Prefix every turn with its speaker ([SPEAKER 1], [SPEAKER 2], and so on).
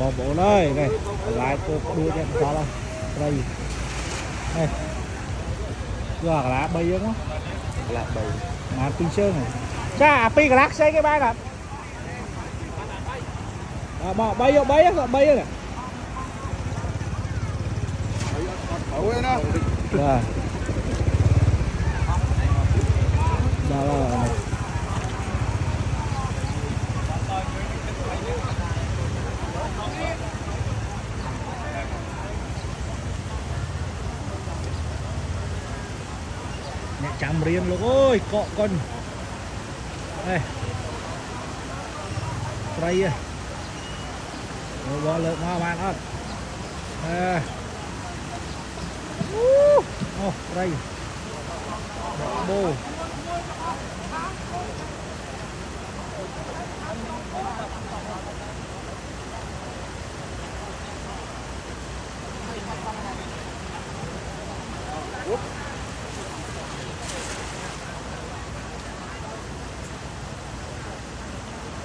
[SPEAKER 1] bò bộ đây này lại cô đua cho sao đâu đây này gà lá bay giống á
[SPEAKER 2] là bầy
[SPEAKER 1] mà pin sơn này cha pin cái lắc xây cái ba nè bò bay vô bay á bay á nè rồi đó là chạm riêng luôn ôi cọ con đây đây bò lợn hoa bạn ơi đây bô